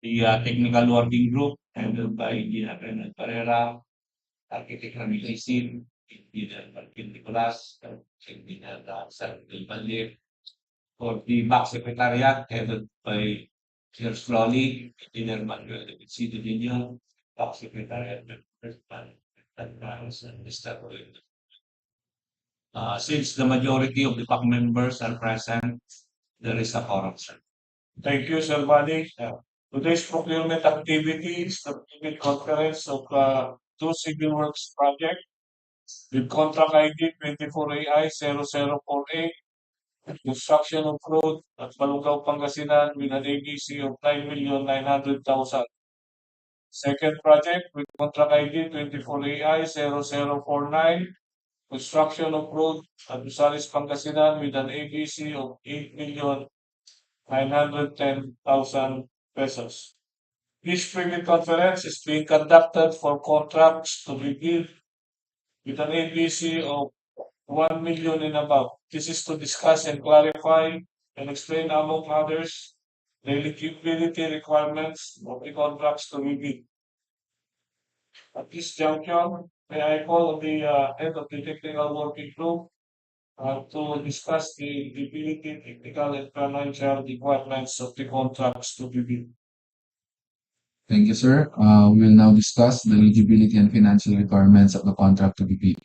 The technical working group handled by Engineer Bernard Pereira, Architect Ramil Isin, Engineer Martin Nicolas, Engineer San Baldir. For the back secretariat headed by Chair Slowly, Engineer Manuel de Pizzito, back secretariat members, and Mr. Rolando. Since the majority of the PAC members are present, there is a quorum, sir. Thank you, Sir Bali. Today's procurement activity is the procurement conference of two civil works projects with contract ID 24AI0048, construction of road at Balungao, Pangasinan with an ABC of 9,900,000. Second project with contract ID 24AI0049, construction of road at Rosales, Pangasinan with an ABC of 8,910,000 pesos. This private conference is being conducted for contracts to be bid with an ABC of 1 million and above. This is to discuss and clarify and explain, among others, the eligibility requirements of the contracts to be bid. At this juncture, may I call the head of the technical working group to discuss the eligibility, technical, and financial requirements of the contracts to be bid. Thank you, sir. We will now discuss the eligibility and financial requirements of the contract to be bid.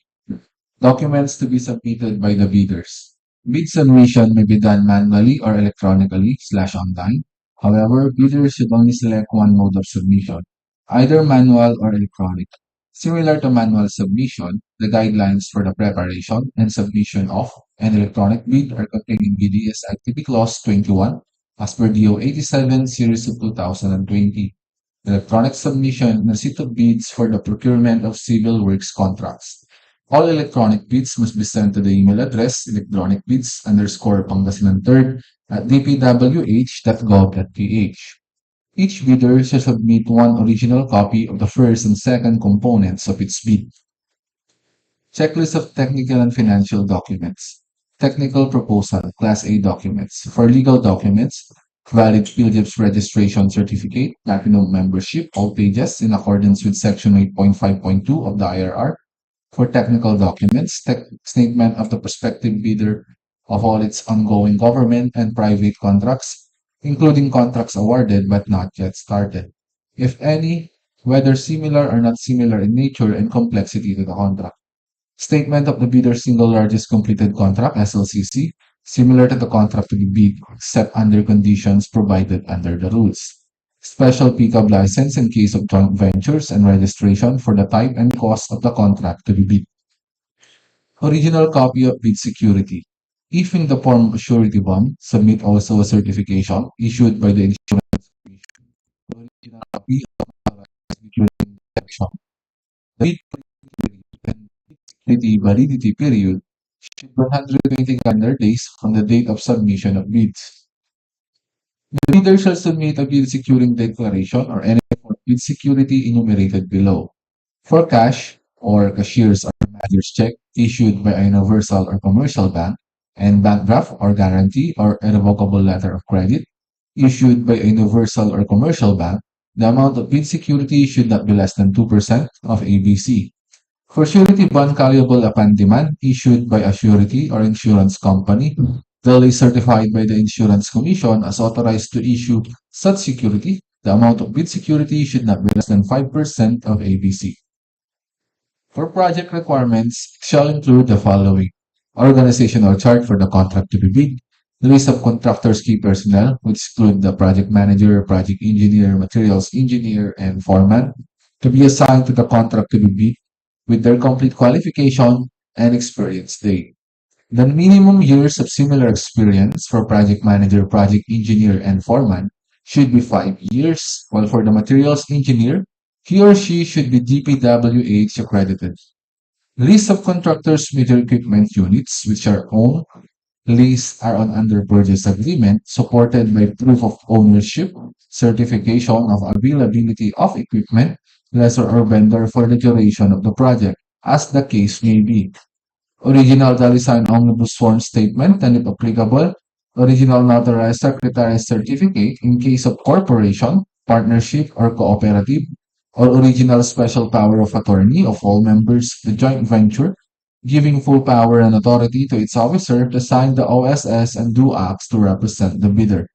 Documents to be submitted by the bidders. Bid submission may be done manually or electronically/online. However, bidders should only select one mode of submission, either manual or electronic. Similar to manual submission, the guidelines for the preparation and submission of an electronic bid are contained in BDS Activity Clause 21 as per DO 87 Series of 2020. Electronic submission and receipt of bids for the procurement of civil works contracts. All electronic bids must be sent to the email address electronicbids_pangasinan3@dpwh.gov.ph. Each bidder shall submit one original copy of the first and second components of its bid. Checklist of technical and financial documents. Technical proposal, Class A documents. For legal documents, valid PhilJEPS registration certificate, platinum membership, all pages in accordance with Section 8.5.2 of the IRR. For technical documents, statement of the prospective bidder of all its ongoing government and private contracts, including contracts awarded but not yet started, if any, whether similar or not similar in nature and complexity to the contract. Statement of the bidder's single largest completed contract, SLCC, similar to the contract to be bid, except under conditions provided under the rules. Special pickup license in case of joint ventures and registration for the type and cost of the contract to be bid. Original copy of bid security. If in the form of surety bond, submit also a certification issued by the insurance commission. Original copy of security section. The bid period and security validity period should be 120 calendar days from the date of submission of bids. The bidder shall submit a bid securing declaration or any form of bid security enumerated below. For cash or cashier's or manager's check issued by a universal or commercial bank, and bank draft or guarantee or irrevocable letter of credit issued by a universal or commercial bank, the amount of bid security should not be less than 2% of ABC. For surety bond callable upon demand issued by a surety or insurance company, duly certified by the Insurance Commission as authorized to issue such security, the amount of bid security should not be less than 5% of ABC. For project requirements, it shall include the following: organizational chart for the contract to be bid, list of contractors' key personnel, which include the project manager, project engineer, materials engineer, and foreman, to be assigned to the contract to be bid, with their complete qualification and experience date. The minimum years of similar experience for project manager, project engineer, and foreman should be 5 years, while for the materials engineer, he or she should be DPWH accredited. List of contractors with their equipment units, which are owned, leased, are on under purchase agreement, supported by proof of ownership, certification of availability of equipment, lessor or vendor for the duration of the project, as the case may be. Original Dalisan Omnibus Form Statement and, if applicable, original notarized secretary's certificate in case of corporation, partnership, or cooperative, or original special power of attorney of all members of the joint venture, giving full power and authority to its officer to sign the OSS and do acts to represent the bidder.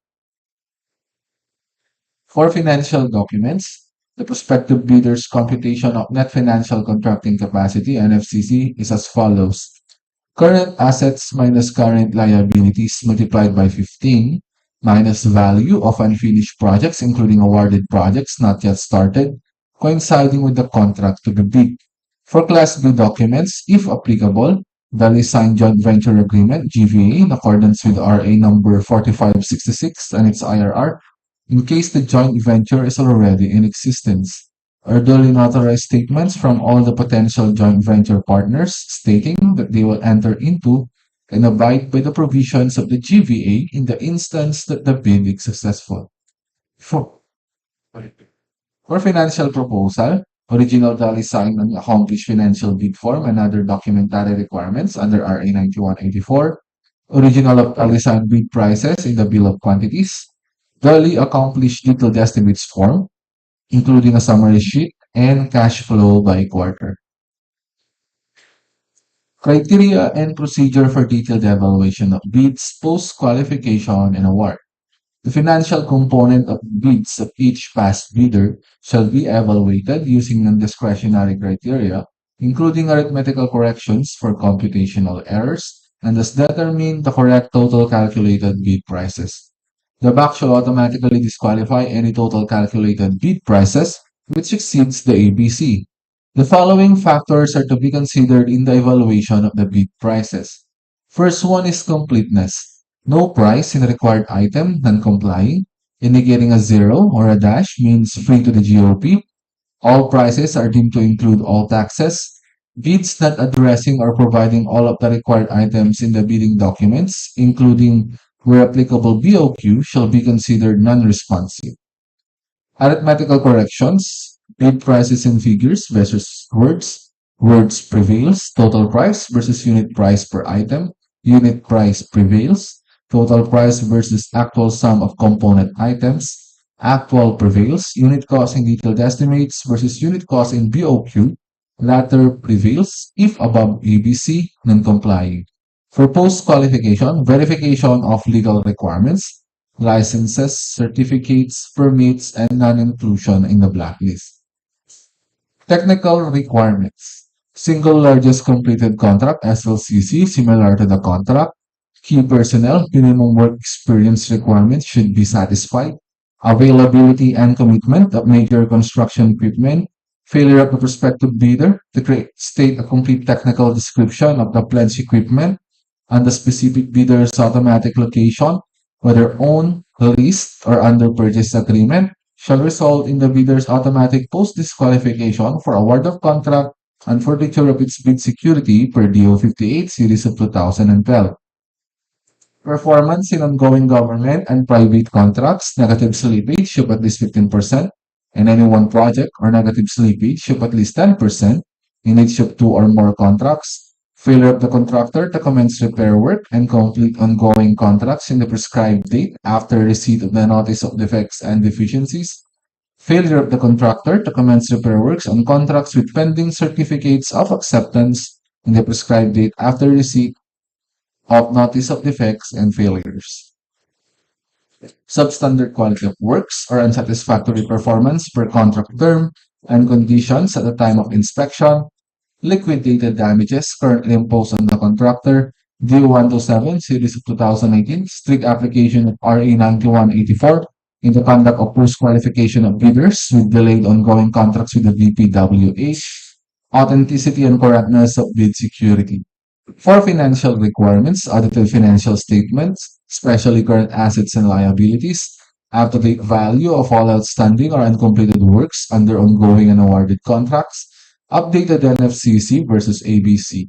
For financial documents, the prospective bidder's computation of net financial contracting capacity (NFCC) is as follows: current assets minus current liabilities multiplied by 15 minus value of unfinished projects, including awarded projects not yet started, coinciding with the contract to be bid. For Class B documents, if applicable, the signed joint venture agreement (GVA) in accordance with RA number 4566 and its IRR, in case the joint venture is already in existence, or duly notarized statements from all the potential joint venture partners stating that they will enter into and abide by the provisions of the GVA in the instance that the bid is successful. For, for financial proposal, original tally signed and accomplished financial bid form and other documentary requirements under RA 9184, original of tally signed bid prices in the bill of quantities, duly accomplished detailed estimates form, including a summary sheet and cash flow by quarter. Criteria and procedure for detailed evaluation of bids, post-qualification, and award. The financial component of bids of each past bidder shall be evaluated using non-discretionary criteria, including arithmetical corrections for computational errors, and thus determine the correct total calculated bid prices. The bank shall automatically disqualify any total calculated bid prices which exceeds the ABC. The following factors are to be considered in the evaluation of the bid prices. First one is completeness. No price in a required item non-complying. Indicating a zero or a dash means free to the GOP. All prices are deemed to include all taxes. Bids not addressing or providing all of the required items in the bidding documents, including where applicable BOQ, shall be considered non-responsive. Arithmetical corrections, bid prices in figures versus words, words prevails, total price versus unit price per item, unit price prevails, total price versus actual sum of component items, actual prevails, unit cost in detailed estimates versus unit cost in BOQ, latter prevails if above ABC, non-complying. For post-qualification, verification of legal requirements, licenses, certificates, permits, and non-inclusion in the blacklist. Technical requirements. Single largest completed contract (SLCC) similar to the contract. Key personnel, minimum work experience requirements should be satisfied. Availability and commitment of major construction equipment. Failure of the prospective bidder to state a complete technical description of the pledged equipment and the specific bidder's automatic location, whether owned, leased, or under purchase agreement, shall result in the bidder's automatic post-disqualification for award of contract and forfeiture of its bid security per DO 58 series of 2012. Performance in ongoing government and private contracts, negative slippage of at least 15% in any one project, or negative slippage of at least 10% in each of two or more contracts. Failure of the contractor to commence repair work and complete ongoing contracts in the prescribed date after receipt of the notice of defects and deficiencies. Failure of the contractor to commence repair works on contracts with pending certificates of acceptance in the prescribed date after receipt of notice of defects and failures. Substandard quality of works or unsatisfactory performance per contract term and conditions at the time of inspection. Liquidated damages currently imposed on the contractor. D127 series of 2018, strict application of RA 9184 in the conduct of post-qualification of bidders with delayed ongoing contracts with the VPWH. Authenticity and correctness of bid security. For financial requirements, audited financial statements, especially current assets and liabilities, up-to-date value of all outstanding or uncompleted works under ongoing and awarded contracts, updated NFCC versus ABC.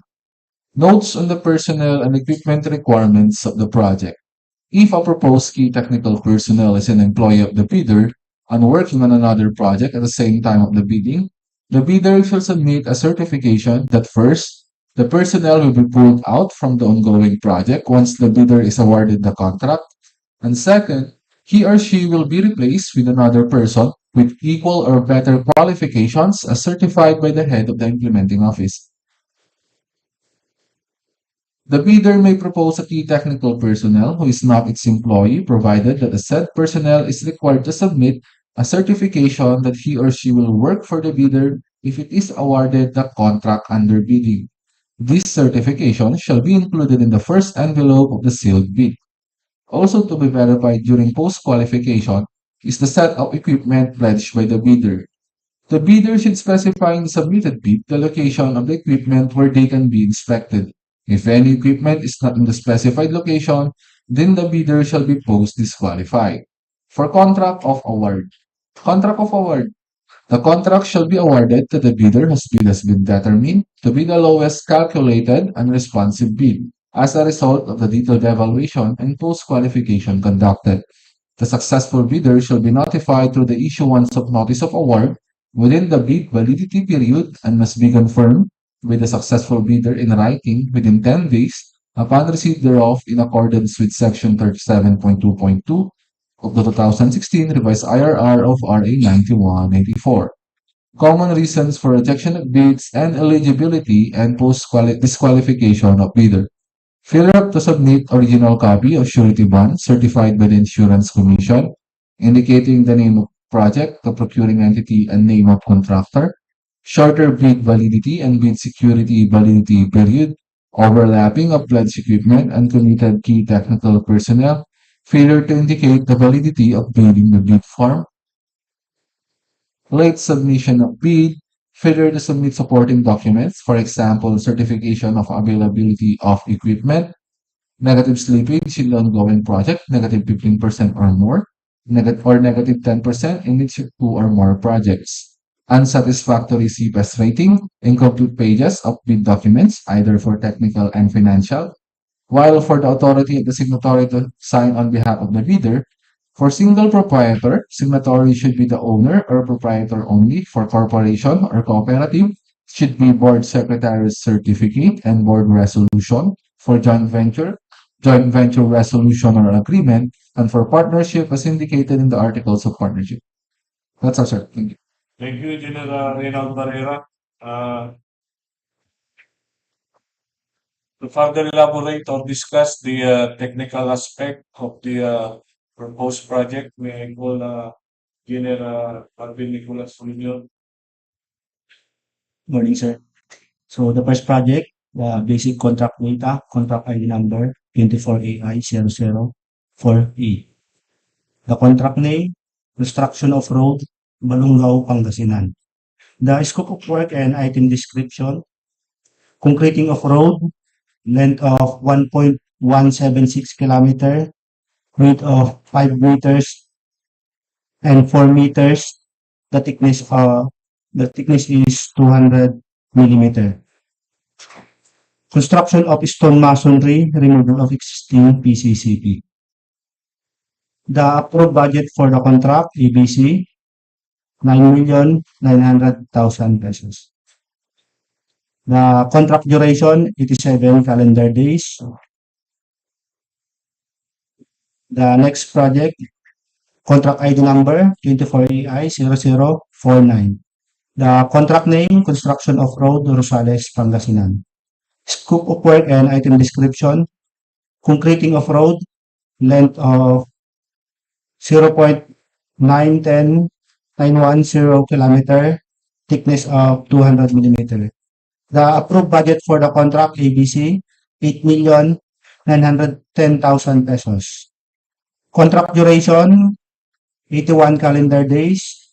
Notes on the personnel and equipment requirements of the project. If a proposed key technical personnel is an employee of the bidder and working on another project at the same time of the bidding, the bidder shall submit a certification that first, the personnel will be pulled out from the ongoing project once the bidder is awarded the contract, and second, He or she will be replaced with another person with equal or better qualifications as certified by the head of the implementing office. The bidder may propose a key technical personnel who is not its employee, provided that the said personnel is required to submit a certification that he or she will work for the bidder if it is awarded the contract under bidding. This certification shall be included in the first envelope of the sealed bid. Also to be verified during post-qualification is the set of equipment pledged by the bidder. The bidder should specify in the submitted bid the location of the equipment where they can be inspected. If any equipment is not in the specified location, then the bidder shall be post disqualified. For contract of award. Contract of award. The contract shall be awarded to the bidder whose bid has been determined to be the lowest calculated and responsive bid as a result of the detailed evaluation and post-qualification conducted. The successful bidder shall be notified through the issuance of notice of award within the bid validity period and must be confirmed with the successful bidder in writing within 10 days upon receipt thereof in accordance with Section 37.2.2 of the 2016 revised IRR of RA 9184. Common reasons for rejection of bids and eligibility and post-disqualification of bidder. Failure to submit original copy of surety bond certified by the Insurance Commission, indicating the name of project, the procuring entity, and name of contractor. Shorter bid validity and bid security validity period. Overlapping of pledged equipment and committed key technical personnel. Failure to indicate the validity of bidding the bid form. Late submission of bid. Failure to submit supporting documents, for example, certification of availability of equipment, negative slippage in the ongoing project, negative 15% or more, negative 10% in each two or more projects. Unsatisfactory CPAS rating, incomplete pages of bid documents, either for technical and financial, while for the authority of the signatory to sign on behalf of the bidder, for single proprietor, signatory should be the owner or proprietor only. For corporation or cooperative, should be board secretary's certificate and board resolution. For joint venture resolution or agreement, and for partnership as indicated in the articles of partnership. That's all, sir. Thank you. Thank you, General Reynald Barrera. Uh, to further elaborate or discuss the technical aspect of the proposed project, may I call General Alvin Nicolas Jr. Morning, sir. So the first project, the basic contract data, contract ID number 24AI0048. The contract name, construction of road, Balungao, Pangasinan. The scope of work and item description, concreting of road, length of 1.176 kilometer, width of 5 meters and 4 meters. The thickness is 200 millimeter. Construction of stone masonry, removal of existing PCCP. The approved budget for the contract, ABC, 9,900,000 pesos. The contract duration, 87 calendar days. The next project, contract ID number 24AI0049. The contract name, construction of road, Rosales, Pangasinan. Scope of work and item description, concreting of road, length of 0.910 kilometer, thickness of 200 millimeter. The approved budget for the contract, ABC, 8,910,000 pesos. Contract duration, 81 calendar days.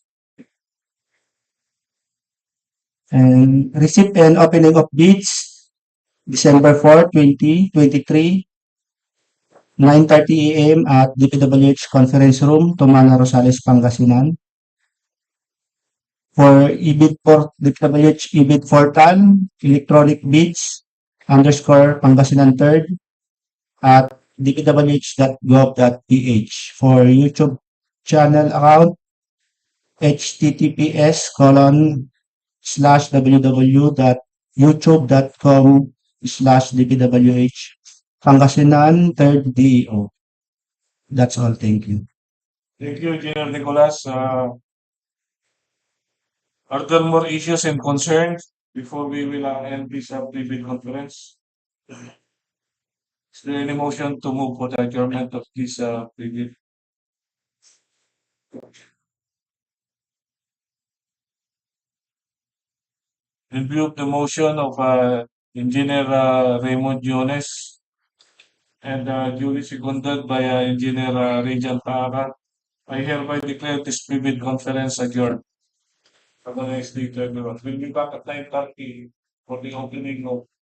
And receipt and opening of bids, December 4, 2023, 9:30 a.m. at DPWH Conference Room, Tumana, Rosales, Pangasinan. For DPWH EBID portal, electronic bids, _Pangasinan 3rd at dpwh.gov.ph. For YouTube channel account, https://www.youtube.com/dpwh Pangasinan 3rd DEO. That's all. Thank you. Thank you, Engineer Nicolas. Are there more issues and concerns before we will end this pre-bid conference? Is there any motion to move for the adjournment of this pre-bid? In view of the motion of Engineer Raymond Jones and duly seconded by Engineer Rejan Paara, I hereby declare this pre-bid conference adjourned. Have a nice day to everyone. We'll be back at 9:30 for the opening of